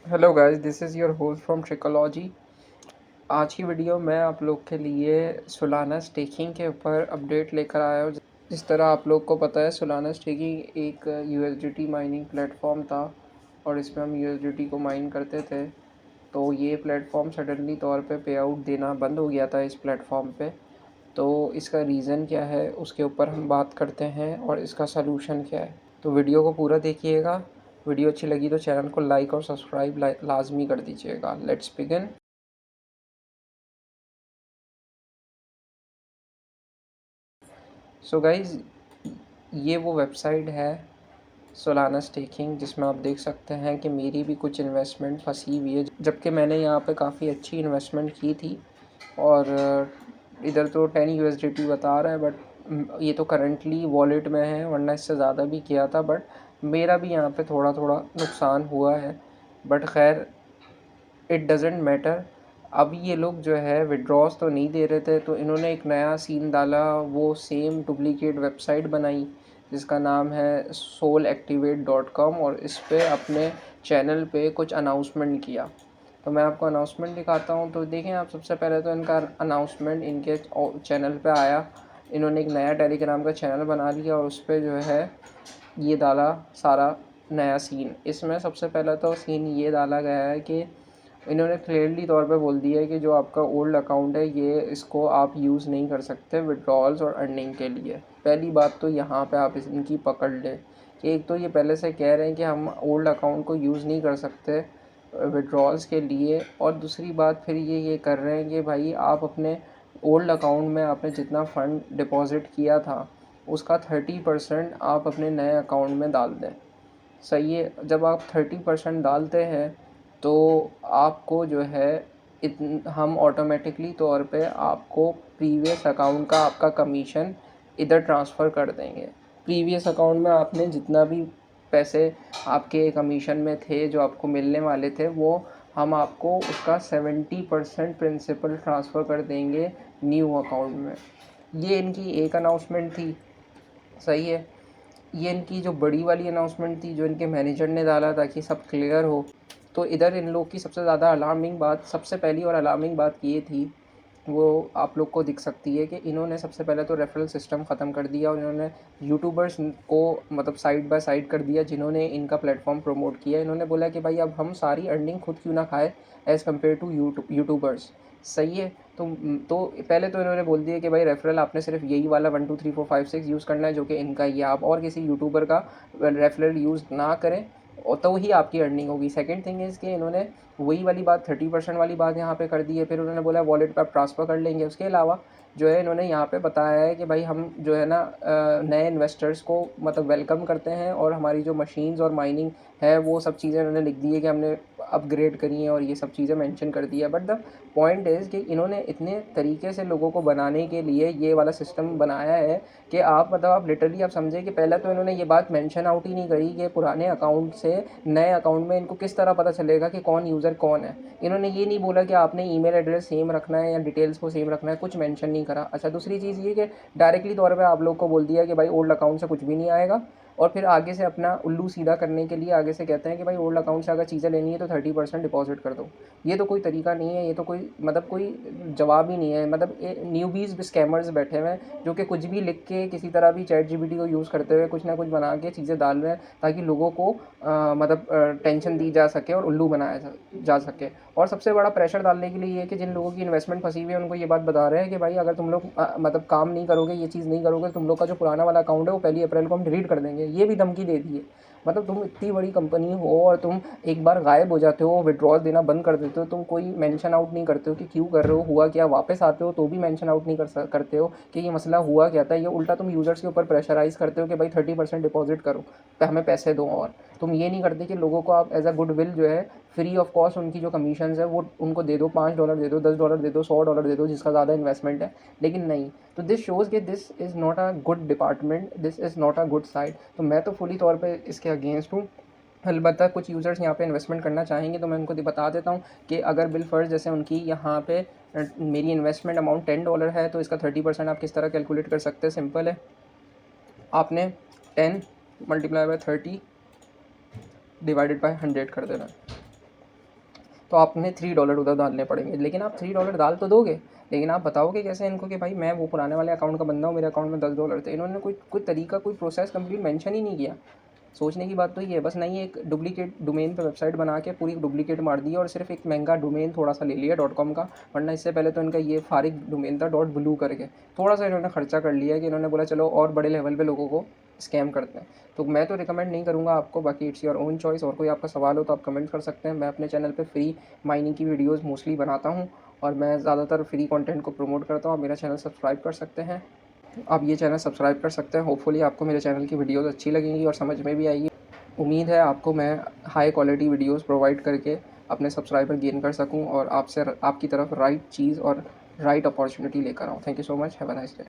Hello guys, this is your host from trichology. आज की video में आप लोग के लिए सोलाना स्टेकिंग के ऊपर अपडेट लेकर आया हूँ। जिस तरह आप लोग को पता है, सोलाना स्टेकिंग एक यूएसडीटी माइनिंग प्लेटफॉर्म था और इसमें हम यूएसडीटी को माइन करते थे। तो ये प्लेटफॉर्म सडनली तौर पे पे आउट देना बंद हो गया था इस प्लेटफॉर्म पे। तो इसका रीज़न क्या है, उसके ऊपर हम बात करते हैं और इसका सलूशन क्या है। तो वीडियो को पूरा देखिएगा। वीडियो अच्छी लगी तो चैनल को लाइक और सब्सक्राइब लाजमी कर दीजिएगा। Let's begin. सो गाइज़, ये वो वेबसाइट है सोलाना स्टेकिंग, जिसमें आप देख सकते हैं कि मेरी भी कुछ इन्वेस्टमेंट फंसी हुई है, जबकि मैंने यहाँ पे काफ़ी अच्छी इन्वेस्टमेंट की थी। और इधर तो 10 यूएसडीटी बता रहा है, बट ये तो करंटली वॉलेट में है, वरना इससे ज़्यादा भी किया था। बट मेरा भी यहाँ पे थोड़ा थोड़ा नुकसान हुआ है, बट खैर इट डजेंट मैटर। अब ये लोग जो है विड्रॉस तो नहीं दे रहे थे, तो इन्होंने एक नया सीन डाला। वो सेम डुप्लीकेट वेबसाइट बनाई जिसका नाम है soulactivate.com, और इस पे अपने चैनल पे कुछ अनाउंसमेंट किया। तो मैं आपको अनाउंसमेंट दिखाता हूँ। तो देखें आप, सबसे पहले तो इनका अनाउंसमेंट इनके चैनल पे आया। इन्होंने एक नया टेलीग्राम का चैनल बना लिया और उस पर जो है ये डाला सारा नया सीन। इसमें सबसे पहला तो सीन ये डाला गया है कि इन्होंने क्लियरली तौर पे बोल दिया है कि जो आपका ओल्ड अकाउंट है, ये इसको आप यूज़ नहीं कर सकते विड्रॉल्स और अर्निंग के लिए। पहली बात तो यहाँ पे आप इनकी पकड़ लें कि एक तो ये पहले से कह रहे हैं कि हम ओल्ड अकाउंट को यूज़ नहीं कर सकते विड्रॉल्स के लिए, और दूसरी बात फिर ये कर रहे हैं कि भाई आप अपने ओल्ड अकाउंट में आपने जितना फ़ंड डिपॉज़िट किया था उसका 30% आप अपने नए अकाउंट में डाल दें। सही है। जब आप 30% डालते हैं तो आपको जो है हम ऑटोमेटिकली तौर पे आपको प्रीवियस अकाउंट का आपका कमीशन इधर ट्रांसफ़र कर देंगे। प्रीवियस अकाउंट में आपने जितना भी पैसे आपके कमीशन में थे जो आपको मिलने वाले थे, वो हम आपको उसका 70% प्रिंसिपल ट्रांसफ़र कर देंगे न्यू अकाउंट में। ये इनकी एक अनाउंसमेंट थी। सही है। ये इनकी जो बड़ी वाली अनाउंसमेंट थी, जो इनके मैनेजर ने डाला ताकि सब क्लियर हो। तो इधर इन लोग की सबसे ज़्यादा अलार्मिंग बात, सबसे पहली और अलार्मिंग बात ये थी, वो आप लोग को दिख सकती है कि इन्होंने सबसे पहले तो रेफरल सिस्टम ख़त्म कर दिया और इन्होंने यूट्यूबर्स को मतलब साइड बाय साइड कर दिया जिन्होंने इनका प्लेटफॉर्म प्रमोट किया। इन्होंने बोला कि भाई अब हम सारी अर्निंग खुद क्यों ना खाए एज़ कम्पेयर टू यूट्यूबर्स। सही है। तो पहले तो इन्होंने बोल दिया कि भाई रेफरल आपने सिर्फ यही वाला 1 2 3 4 5 6 यूज़ करना है जो कि इनका ही है। आप और किसी यूट्यूबर का रेफरल यूज़ ना करें और तो ही आपकी अर्निंग होगी। सेकंड थिंग इज़ कि इन्होंने वही वाली बात 30% वाली बात यहाँ पे कर दी है। फिर उन्होंने बोला वॉलेट पे आप ट्रांसफ़र कर लेंगे। उसके अलावा जो है इन्होंने यहाँ पे बताया है कि भाई हम जो है ना नए इन्वेस्टर्स को मतलब वेलकम करते हैं, और हमारी जो मशीन्स और माइनिंग है वो सब चीज़ें उन्होंने लिख दी है कि हमने अपग्रेड करी हैं और ये सब चीज़ें मेंशन कर दी है। बट द पॉइंट इज़ कि इन्होंने इतने तरीके से लोगों को बनाने के लिए ये वाला सिस्टम बनाया है कि आप मतलब आप लिटरली आप समझे कि पहले तो इन्होंने ये बात मेंशन आउट ही नहीं करी कि पुराने अकाउंट से नए अकाउंट में इनको किस तरह पता चलेगा कि कौन यूज़र कौन है। इन्होंने ये नहीं बोला कि आपने ईमेल एड्रेस सेम रखना है या डिटेल्स को सेम रखना है, कुछ मेंशन नहीं करा। अच्छा, दूसरी चीज़ ये कि डायरेक्टली तौर पे आप लोग को बोल दिया कि भाई ओल्ड अकाउंट से कुछ भी नहीं आएगा, और फिर आगे से अपना उल्लू सीधा करने के लिए आगे से कहते हैं कि भाई ओल्ड अकाउंट से अगर चीज़ें लेनी है तो 30% डिपॉजिट कर दो। ये तो कोई तरीका नहीं है, ये तो कोई मतलब कोई जवाब ही नहीं है। मतलब न्यूबीज़ स्कैमर्स बैठे हुए हैं जो कि कुछ भी लिख के किसी तरह भी चैट जीपीटी को यूज़ करते हुए कुछ ना कुछ बना के चीज़ें डाल रहे हैं ताकि लोगों को मतलब टेंशन दी जा सके और उल्लू बनाया जा सके। और सबसे बड़ा प्रेशर डालने के लिए ये है कि जिन लोगों की इन्वेस्टमेंट फंसी हुई है उनको ये बात बता रहे हैं कि भाई अगर तुम लोग मतलब काम नहीं करोगे, ये चीज़ नहीं करोगे, तुम लोग का जो पुराना वाला अकाउंट है वो 1 अप्रैल को हम डिलीट कर देंगे। ये भी धमकी दे दी है। मतलब तुम इतनी बड़ी कंपनी हो और तुम एक बार गायब हो जाते हो, विड्रॉल देना बंद कर देते हो, तुम कोई मेंशन आउट नहीं करते हो कि क्यों कर रहे हो, हुआ क्या, वापस आते हो तो भी मेंशन आउट नहीं करते हो कि ये मसला हुआ क्या था। ये उल्टा तुम यूज़र्स के ऊपर प्रेशराइज़ करते हो कि भाई 30% डिपॉजिट करो, हमें पैसे दो। और तुम ये नहीं करते कि लोगों को आप एज अ गुड विल जो है फ्री ऑफ कॉस्ट उनकी जो कमीशन है वो उनको दे दो, $5 दे दो, $10 दे दो, $100 दे दो, जिसका ज़्यादा इन्वेस्टमेंट है। लेकिन नहीं। तो दिस शोज़ कि this is not a good department, this is not a good side. तो मैं तो फुली तौर पे इसके अगेंस्ट हूँ। अलबत्ता कुछ यूज़र्स यहाँ पे इन्वेस्टमेंट करना चाहेंगे तो मैं उनको बता देता हूँ कि अगर बिलफर्ज जैसे उनकी यहाँ पे मेरी इन्वेस्टमेंट अमाउंट $10 है, तो इसका 30% आप किस तरह कैलकुलेट कर सकते हैं। सिंपल है, आपने 10 × 30 डिवाइडेड बाय 100 कर देना। तो आपने $3 उधर डालने पड़ेंगे। लेकिन आप $3 डाल तो दोगे, लेकिन आप बताओगे कैसे इनको कि भाई मैं वो पुराने वाले अकाउंट का बंदा हूँ, मेरे अकाउंट में $10 थे। इन्होंने कोई तरीका, कोई प्रोसेस कंप्लीट मेंशन ही नहीं किया। सोचने की बात तो ये है, बस नहीं एक डुप्लीकेट डोमेन पे वेबसाइट बना के पूरी डुप्लीकेट मार दी और सिर्फ एक महंगा डोमेन थोड़ा सा ले लिया .com का, वरना इससे पहले तो इनका ये फारिग डोमेन था .blue करके। थोड़ा सा इन्होंने खर्चा कर लिया कि इन्होंने बोला चलो और बड़े लेवल पे लोगों को स्कैम करते हैं। तो मैं तो रिकमेंड नहीं करूँगा आपको, बाकी इट्स योर ओन चॉइस। और कोई आपका सवाल हो तो आप कमेंट कर सकते हैं। मैं अपने चैनल पे फ्री माइनिंग की वीडियोस मोस्टली बनाता हूँ और मैं ज़्यादातर फ्री कंटेंट को प्रमोट करता हूँ। आप मेरा चैनल सब्सक्राइब कर सकते हैं, आप ये चैनल सब्सक्राइब कर सकते हैं। होपफुली आपको मेरे चैनल की वीडियोस अच्छी लगेंगी और समझ में भी आएगी। उम्मीद है आपको मैं हाई क्वालिटी वीडियोस प्रोवाइड करके अपने सब्सक्राइबर गेन कर सकूं और आपसे आपकी तरफ राइट चीज़ और राइट अपॉर्चुनिटी लेकर आऊँ। Thank you so much, have a nice day.